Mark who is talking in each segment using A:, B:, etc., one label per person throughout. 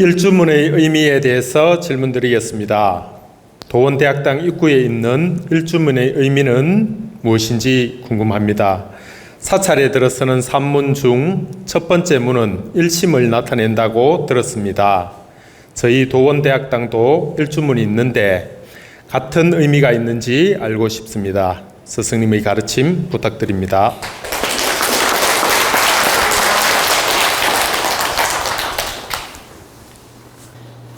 A: 일주문의 의미에 대해서 질문드리겠습니다. 도원대학당 입구에 있는 일주문의 의미는 무엇인지 궁금합니다. 사찰에 들어서는 산문 중 첫 번째 문은 일심을 나타낸다고 들었습니다. 저희 도원대학당도 일주문이 있는데 같은 의미가 있는지 알고 싶습니다. 스승님의 가르침 부탁드립니다.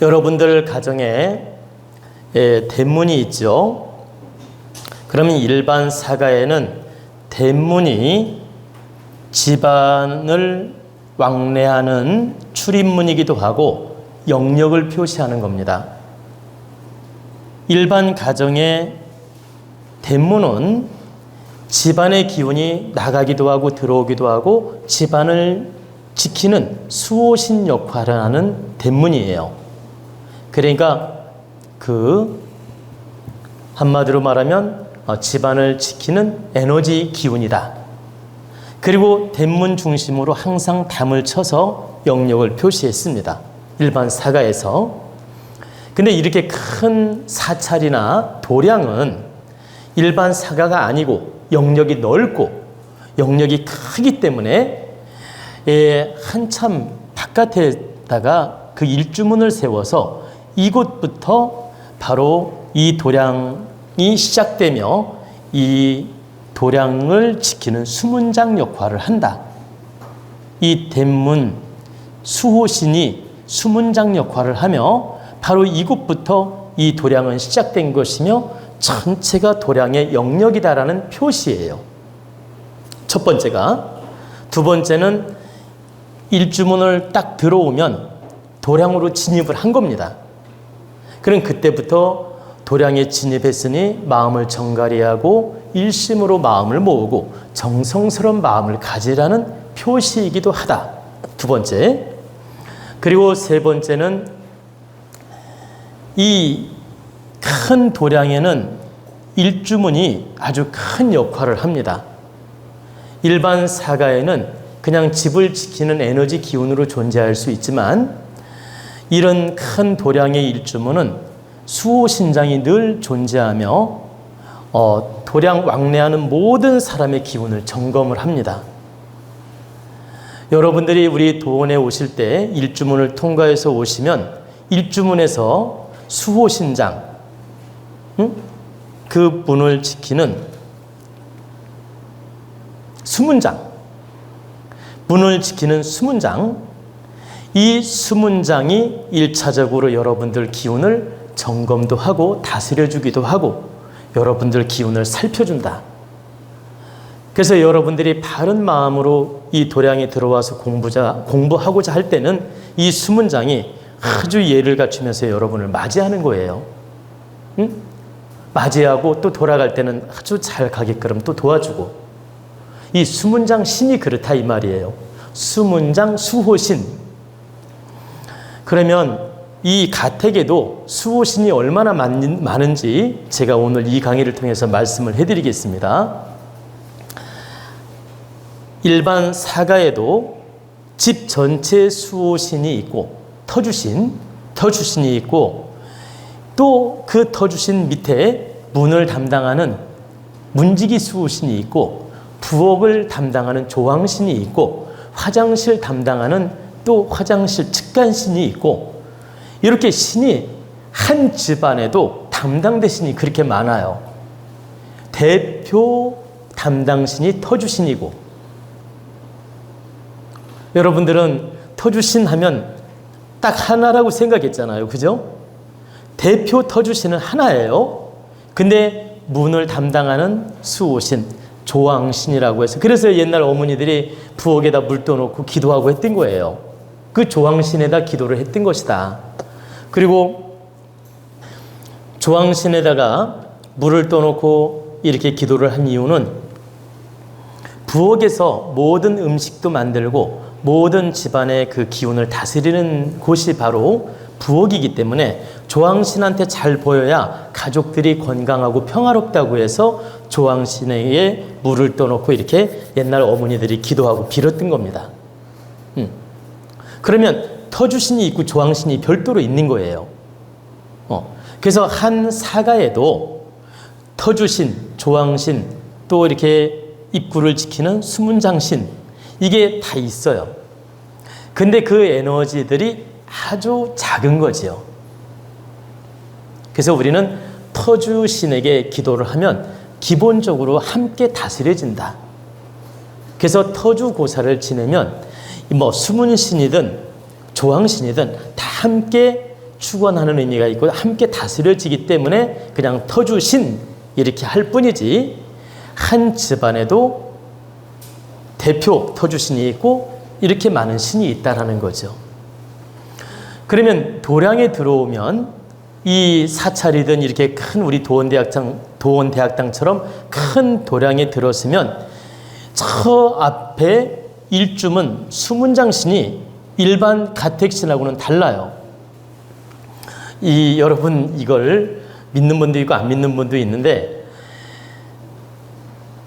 B: 여러분들 가정에 대문이 있죠. 그러면 일반 사가에는 대문이 집안을 왕래하는 출입문이기도 하고 영역을 표시하는 겁니다. 일반 가정의 대문은 집안의 기운이 나가기도 하고 들어오기도 하고 집안을 지키는 수호신 역할을 하는 대문이에요. 그러니까 한마디로 말하면 집안을 지키는 에너지 기운이다. 그리고 대문 중심으로 항상 담을 쳐서 영역을 표시했습니다. 일반 사가에서. 근데 이렇게 큰 사찰이나 도량은 일반 사가가 아니고 영역이 넓고 영역이 크기 때문에 한참 바깥에다가 그 일주문을 세워서 이곳부터 바로 이 도량이 시작되며 이 도량을 지키는 수문장 역할을 한다. 이 대문 수호신이 수문장 역할을 하며 바로 이곳부터 이 도량은 시작된 것이며 전체가 도량의 영역이다라는 표시예요. 첫 번째가. 두 번째는 일주문을 딱 들어오면 도량으로 진입을 한 겁니다. 그럼 그때부터 도량에 진입했으니 마음을 정갈히하고 일심으로 마음을 모으고 정성스러운 마음을 가지라는 표시이기도 하다. 두 번째. 그리고 세 번째는 이 큰 도량에는 일주문이 아주 큰 역할을 합니다. 일반 사가에는 그냥 집을 지키는 에너지 기운으로 존재할 수 있지만 이런 큰 도량의 일주문은 수호신장이 늘 존재하며 도량 왕래하는 모든 사람의 기운을 점검을 합니다. 여러분들이 우리 도원에 오실 때 일주문을 통과해서 오시면 일주문에서 수호신장, 그 문을 지키는 수문장, 문을 지키는 수문장, 이 수문장이 1차적으로 여러분들 기운을 점검도 하고 다스려주기도 하고 여러분들 기운을 살펴준다. 그래서 여러분들이 바른 마음으로 이 도량에 들어와서 공부하고자 할 때는 이 수문장이 아주 예를 갖추면서 여러분을 맞이하는 거예요. 맞이하고 또 돌아갈 때는 아주 잘 가게끔 또 도와주고. 이 수문장 신이 그렇다 이 말이에요. 수문장 수호신. 그러면 이 가택에도 수호신이 얼마나 많은지 제가 오늘 이 강의를 통해서 말씀을 해드리겠습니다. 일반 사가에도 집 전체에 수호신이 있고 터주신이 있고 또 그 터주신 밑에 문을 담당하는 문지기 수호신이 있고 부엌을 담당하는 조왕신이 있고 화장실 담당하는 또 화장실 측간신이 있고 이렇게 신이 한 집안에도 담당대 신이 그렇게 많아요. 대표 담당신이 터주신이고 여러분들은 터주신 하면 딱 하나라고 생각했잖아요. 그죠? 대표 터주신은 하나예요. 근데 문을 담당하는 수호신, 조왕신이라고 해서 그래서 옛날 어머니들이 부엌에다 물 떠놓고 기도하고 했던 거예요. 그 조왕신에다 기도를 했던 것이다. 그리고 조왕신에다가 물을 떠놓고 이렇게 기도를 한 이유는 부엌에서 모든 음식도 만들고 모든 집안의 그 기운을 다스리는 곳이 바로 부엌이기 때문에 조왕신한테 잘 보여야 가족들이 건강하고 평화롭다고 해서 조왕신에게 물을 떠놓고 이렇게 옛날 어머니들이 기도하고 빌었던 겁니다. 그러면 터주신이 있고 조왕신이 별도로 있는 거예요. 그래서 한 사가에도 터주신, 조왕신, 또 이렇게 입구를 지키는 수문장신, 이게 다 있어요. 근데 그 에너지들이 아주 작은 거지요. 그래서 우리는 터주신에게 기도를 하면 기본적으로 함께 다스려진다. 그래서 터주고사를 지내면 뭐 수문신이든 조왕신이든 다 함께 축원하는 의미가 있고 함께 다스려지기 때문에 그냥 터주신 이렇게 할 뿐이지, 한 집안에도 대표 터주신이 있고 이렇게 많은 신이 있다라는 거죠. 그러면 도량에 들어오면 이 사찰이든 이렇게 큰 우리 도원대학당처럼 큰 도량에 들어서면 저 앞에 일주문 수문장신이 일반 가택신하고는 달라요. 여러분 이걸 믿는 분도 있고 안 믿는 분도 있는데,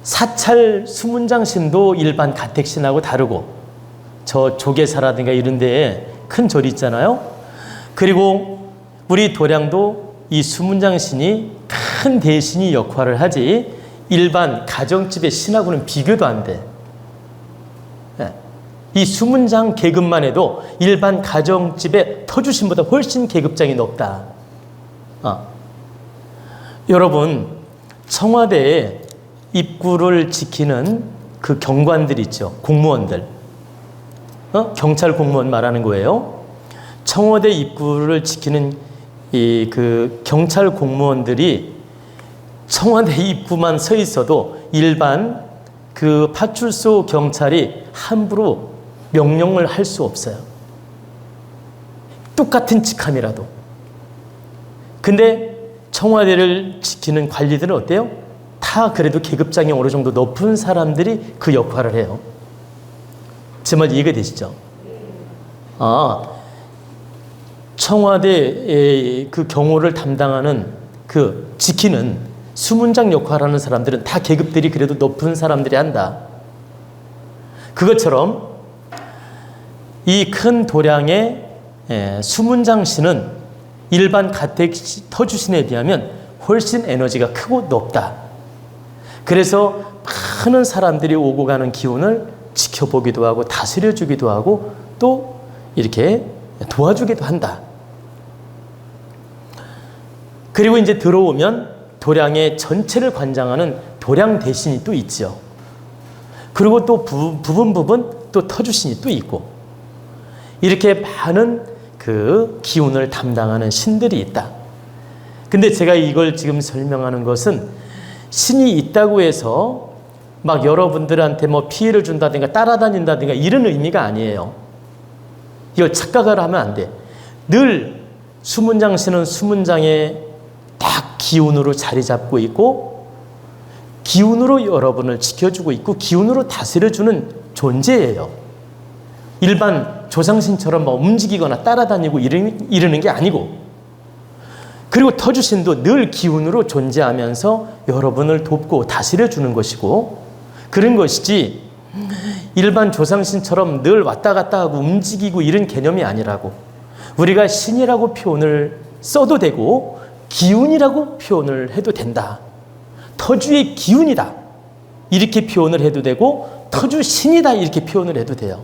B: 사찰 수문장신도 일반 가택신하고 다르고, 저 조계사라든가 이런 데에 큰 절이 있잖아요. 그리고 우리 도량도 이 수문장신이 큰 대신이 역할을 하지 일반 가정집의 신하고는 비교도 안 돼. 이 수문장 계급만 해도 일반 가정집의 터주신보다 훨씬 계급장이 높다. 여러분, 청와대에 입구를 지키는 그 경관들 있죠. 공무원들. 경찰 공무원 말하는 거예요. 청와대 입구를 지키는 그 경찰 공무원들이 청와대 입구만 서 있어도 일반 그 파출소 경찰이 함부로 명령을 할 수 없어요. 똑같은 직함이라도. 근데 청와대를 지키는 관리들은 어때요? 다 그래도 계급장이 어느 정도 높은 사람들이 그 역할을 해요. 제 말 이해가 되시죠? 청와대의 그 경호를 담당하는 그 지키는 수문장 역할하는 사람들은 다 계급들이 그래도 높은 사람들이 한다. 그것처럼 이 큰 도량의 수문장신은 일반 가택 터주신에 비하면 훨씬 에너지가 크고 높다. 그래서 많은 사람들이 오고 가는 기운을 지켜보기도 하고 다스려주기도 하고 또 이렇게 도와주기도 한다. 그리고 이제 들어오면 도량의 전체를 관장하는 도량 대신이 또 있죠. 그리고 또 부분 또 터주신이 또 있고, 이렇게 많은 그 기운을 담당하는 신들이 있다. 근데 제가 이걸 지금 설명하는 것은 신이 있다고 해서 막 여러분들한테 뭐 피해를 준다든가 따라다닌다든가 이런 의미가 아니에요. 이걸 착각을 하면 안 돼. 늘 수문장신은 수문장에 딱 기운으로 자리 잡고 있고, 기운으로 여러분을 지켜주고 있고, 기운으로 다스려주는 존재예요. 일반 조상신처럼 막 움직이거나 따라다니고 이러는 게 아니고, 그리고 터주신도 늘 기운으로 존재하면서 여러분을 돕고 다스려주는 것이고 그런 것이지, 일반 조상신처럼 늘 왔다 갔다 하고 움직이고 이런 개념이 아니라고. 우리가 신이라고 표현을 써도 되고 기운이라고 표현을 해도 된다. 터주의 기운이다 이렇게 표현을 해도 되고, 터주신이다 이렇게 표현을 해도 돼요.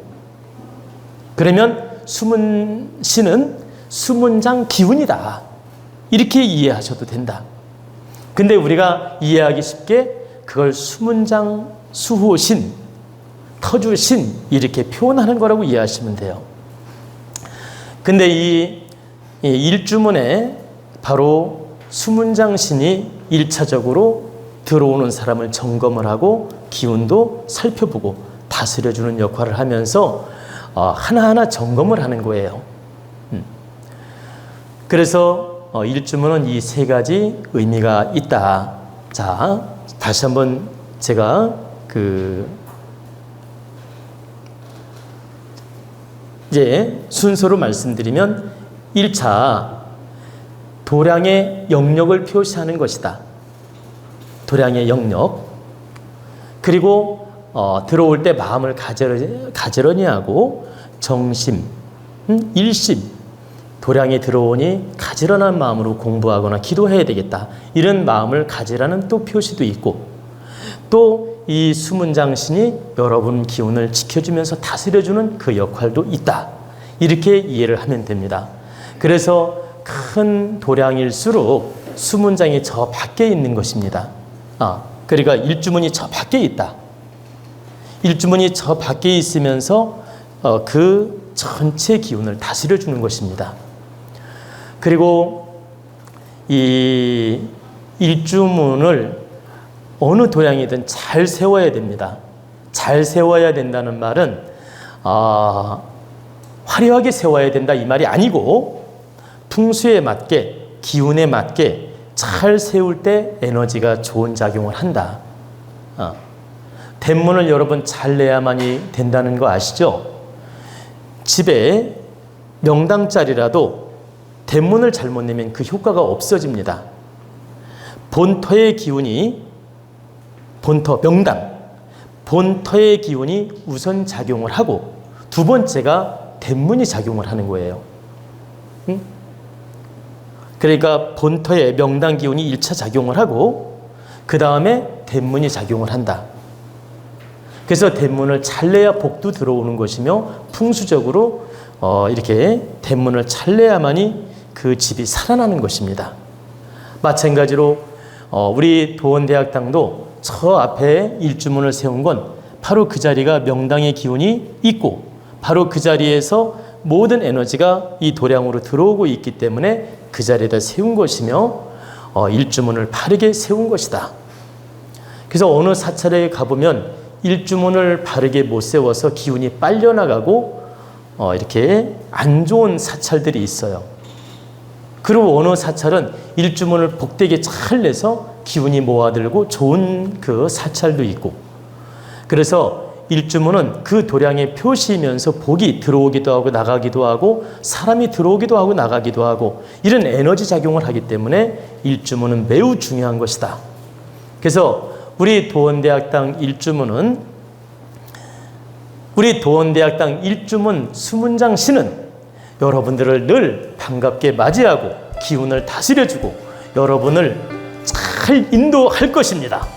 B: 그러면 수문신은 수문장 기운이다 이렇게 이해하셔도 된다. 근데 우리가 이해하기 쉽게 그걸 수문장 수호신, 터주신 이렇게 표현하는 거라고 이해하시면 돼요. 근데 이 일주문에 바로 수문장신이 1차적으로 들어오는 사람을 점검을 하고 기운도 살펴보고 다스려주는 역할을 하면서 하나하나 점검을 하는 거예요. 그래서 일주문은 이 세 가지 의미가 있다. 자, 다시 한번 제가 이제 순서로 말씀드리면, 1차 도량의 영역을 표시하는 것이다. 도량의 영역. 그리고 들어올 때 마음을 가지런히 하고 정심, 일심, 도량이 들어오니 가지런한 마음으로 공부하거나 기도해야 되겠다. 이런 마음을 가지라는 또 표시도 있고, 또 이 수문장신이 여러분 기운을 지켜주면서 다스려주는 그 역할도 있다. 이렇게 이해를 하면 됩니다. 그래서 큰 도량일수록 수문장이 저 밖에 있는 것입니다. 그러니까 일주문이 저 밖에 있다. 일주문이 저 밖에 있으면서 그 전체 기운을 다스려 주는 것입니다. 그리고 이 일주문을 어느 도량이든 잘 세워야 됩니다. 잘 세워야 된다는 말은 화려하게 세워야 된다 이 말이 아니고, 풍수에 맞게, 기운에 맞게 잘 세울 때 에너지가 좋은 작용을 한다. 대문을 여러분 잘 내야만이 된다는 거 아시죠? 집에 명당짜리라도 대문을 잘못 내면 그 효과가 없어집니다. 본터의 기운이, 본터, 명당, 본터의 기운이 우선 작용을 하고 두 번째가 대문이 작용을 하는 거예요. 그러니까 본터의 명당 기운이 1차 작용을 하고 그 다음에 대문이 작용을 한다. 그래서 대문을 잘 내야 복도 들어오는 것이며, 풍수적으로 이렇게 대문을 잘 내야만이 그 집이 살아나는 것입니다. 마찬가지로 우리 도원대학당도 저 앞에 일주문을 세운 건 바로 그 자리가 명당의 기운이 있고, 바로 그 자리에서 모든 에너지가 이 도량으로 들어오고 있기 때문에 그 자리에다 세운 것이며, 일주문을 바르게 세운 것이다. 그래서 어느 사찰에 가보면 일주문을 바르게 못 세워서 기운이 빨려나가고 이렇게 안 좋은 사찰들이 있어요. 그리고 어느 사찰은 일주문을 복되게 잘 내서 기운이 모아들고 좋은 그 사찰도 있고, 그래서 일주문은 그 도량의 표시이면서 복이 들어오기도 하고 나가기도 하고 사람이 들어오기도 하고 나가기도 하고 이런 에너지 작용을 하기 때문에 일주문은 매우 중요한 것이다. 그래서 우리 도원대학당 일주문 수문장 신은 여러분들을 늘 반갑게 맞이하고 기운을 다스려주고 여러분을 잘 인도할 것입니다.